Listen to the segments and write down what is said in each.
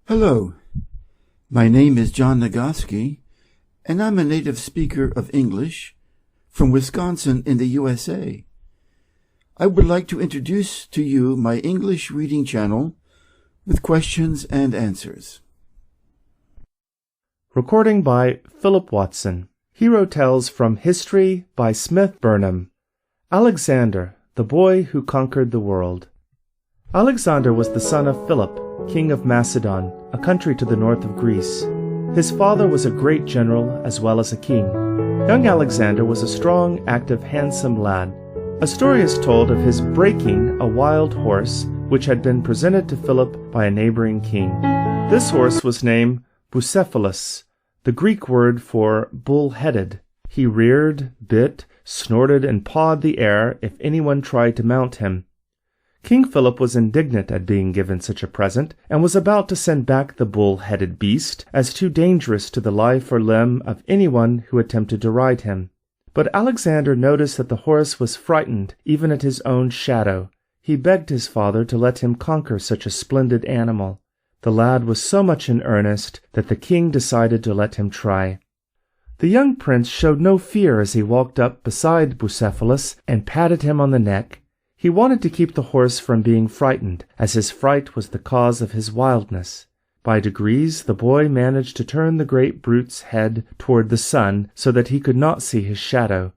Hello, my name is John Nagoski, and I'm a native speaker of English from Wisconsin in the USA. I would like to introduce to you my English reading channel with questions and answers. Recording by Philip Watson. Hero Tales from History by Smith Burnham. Alexander, the boy who conquered the world. Alexander was the son of Philip, king of Macedon, a country to the north of Greece. His father was a great general as well as a king. Young Alexander was a strong, active, handsome lad. A story is told of his breaking a wild horse which had been presented to Philip by a neighboring king. This horse was named Bucephalus, the Greek word for bull-headed. He reared, bit, snorted, and pawed the air if anyone tried to mount him. King Philip was indignant at being given such a present, and was about to send back the bull-headed beast as too dangerous to the life or limb of anyone who attempted to ride him. But Alexander noticed that the horse was frightened even at his own shadow. He begged his father to let him conquer such a splendid animal. The lad was so much in earnest that the king decided to let him try. The young prince showed no fear as he walked up beside Bucephalus and patted him on the neck. He wanted to keep the horse from being frightened, as his fright was the cause of his wildness. By degrees the boy managed to turn the great brute's head toward the sun so that he could not see his shadow.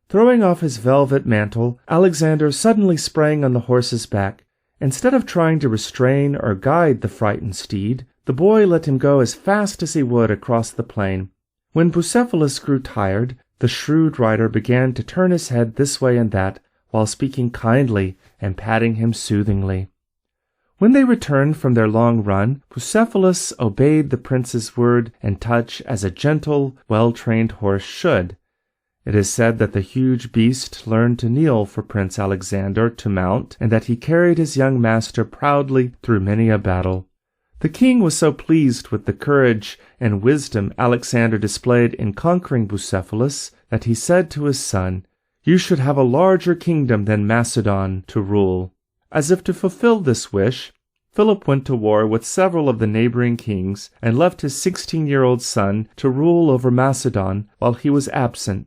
Throwing off his velvet mantle, Alexander suddenly sprang on the horse's back. Instead of trying to restrain or guide the frightened steed, the boy let him go as fast as he would across the plain. When Bucephalus grew tired, the shrewd rider began to turn his head this way and that, while speaking kindly and patting him soothingly. When they returned from their long run, Bucephalus obeyed the prince's word and touch as a gentle, well-trained horse should. It is said that the huge beast learned to kneel for Prince Alexander to mount, and that he carried his young master proudly through many a battle. The king was so pleased with the courage and wisdom Alexander displayed in conquering Bucephalus that he said to his son, "You should have a larger kingdom than Macedon to rule." As if to fulfill this wish, Philip went to war with several of the neighboring kings and left his 16-year-old son to rule over Macedon while he was absent.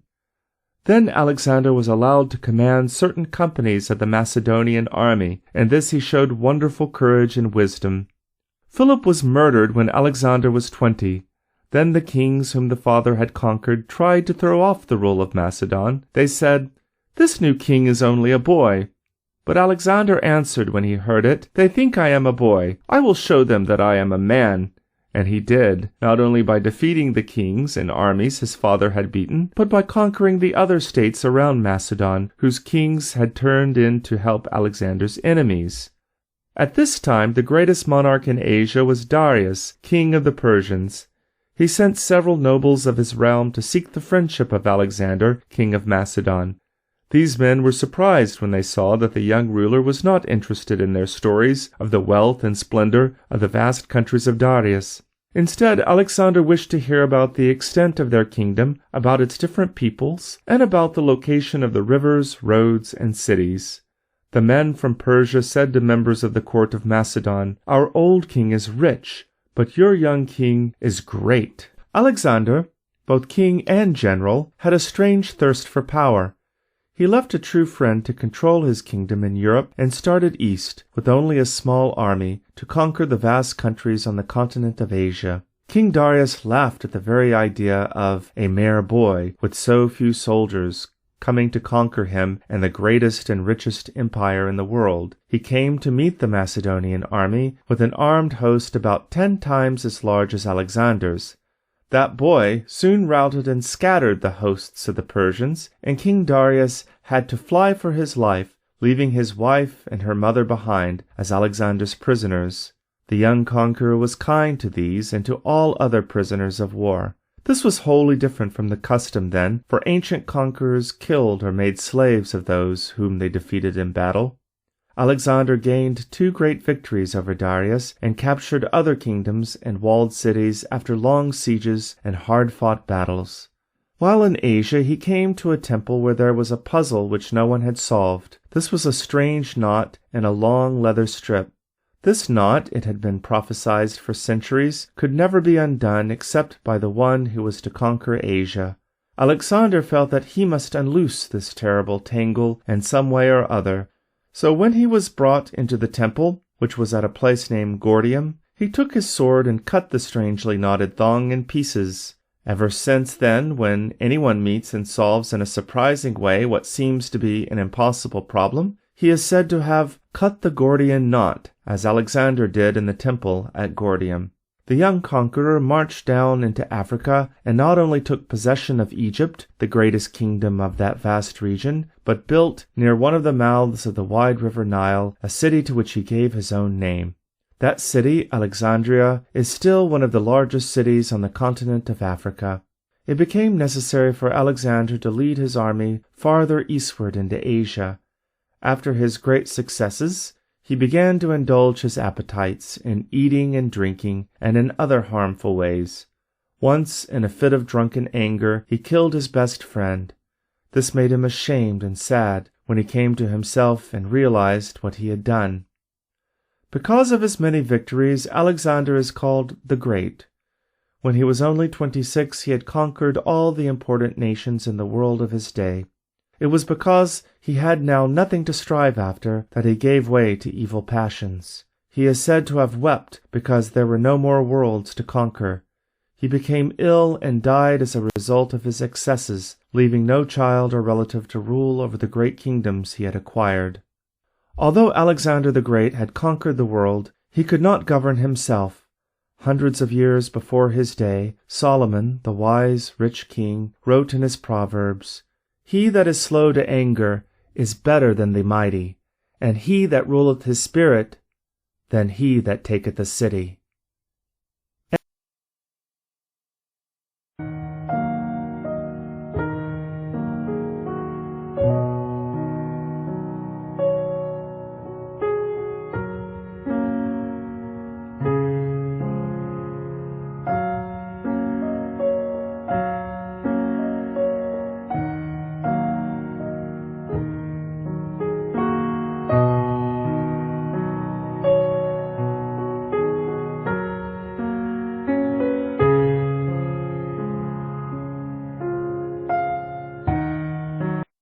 Then Alexander was allowed to command certain companies of the Macedonian army, and this he showed wonderful courage and wisdom. Philip was murdered when Alexander was 20. Then the kings whom the father had conquered tried to throw off the rule of Macedon. They said, "This new king is only a boy." But Alexander answered when he heard it, "They think I am a boy. I will show them that I am a man." And he did, not only by defeating the kings and armies his father had beaten, but by conquering the other states around Macedon, whose kings had turned in to help Alexander's enemies. At this time the greatest monarch in Asia was Darius, king of the Persians. He sent several nobles of his realm to seek the friendship of Alexander, king of Macedon. These men were surprised when they saw that the young ruler was not interested in their stories of the wealth and splendor of the vast countries of Darius. Instead, Alexander wished to hear about the extent of their kingdom, about its different peoples, and about the location of the rivers, roads, and cities. The men from Persia said to members of the court of Macedon, "Our old king is rich, but your young king is great." Alexander, both king and general, had a strange thirst for power. He left a true friend to control his kingdom in Europe and started east, with only a small army, to conquer the vast countries on the continent of Asia. King Darius laughed at the very idea of a mere boy, with so few soldiers, coming to conquer him and the greatest and richest empire in the world. He came to meet the Macedonian army with an armed host about 10 times as large as Alexander's. That boy soon routed and scattered the hosts of the Persians, and King Darius had to fly for his life, leaving his wife and her mother behind as Alexander's prisoners. The young conqueror was kind to these and to all other prisoners of war. This was wholly different from the custom then, for ancient conquerors killed or made slaves of those whom they defeated in battle. Alexander gained 2 great victories over Darius and captured other kingdoms and walled cities after long sieges and hard-fought battles. While in Asia, he came to a temple where there was a puzzle which no one had solved. This was a strange knot in a long leather strip. This knot, it had been prophesied for centuries, could never be undone except by the one who was to conquer Asia. Alexander felt that he must unloose this terrible tangle in some way or other. So when he was brought into the temple, which was at a place named Gordium, he took his sword and cut the strangely knotted thong in pieces. Ever since then, when anyone meets and solves in a surprising way what seems to be an impossible problem, he is said to have cut the Gordian knot, as Alexander did in the temple at Gordium. The young conqueror marched down into Africa and not only took possession of Egypt, the greatest kingdom of that vast region, but built, near one of the mouths of the wide river Nile, a city to which he gave his own name. That city, Alexandria, is still one of the largest cities on the continent of Africa. It became necessary for Alexander to lead his army farther eastward into Asia. After his great successes, he began to indulge his appetites in eating and drinking and in other harmful ways. Once, in a fit of drunken anger, he killed his best friend. This made him ashamed and sad when he came to himself and realized what he had done. Because of his many victories, Alexander is called the Great. When he was only 26, he had conquered all the important nations in the world of his day. It was because he had now nothing to strive after that he gave way to evil passions. He is said to have wept because there were no more worlds to conquer. He became ill and died as a result of his excesses, leaving no child or relative to rule over the great kingdoms he had acquired. Although Alexander the Great had conquered the world, he could not govern himself. Hundreds of years before his day, Solomon, the wise, rich king, wrote in his Proverbs, "He that is slow to anger is better than the mighty, and he that ruleth his spirit than he that taketh a city."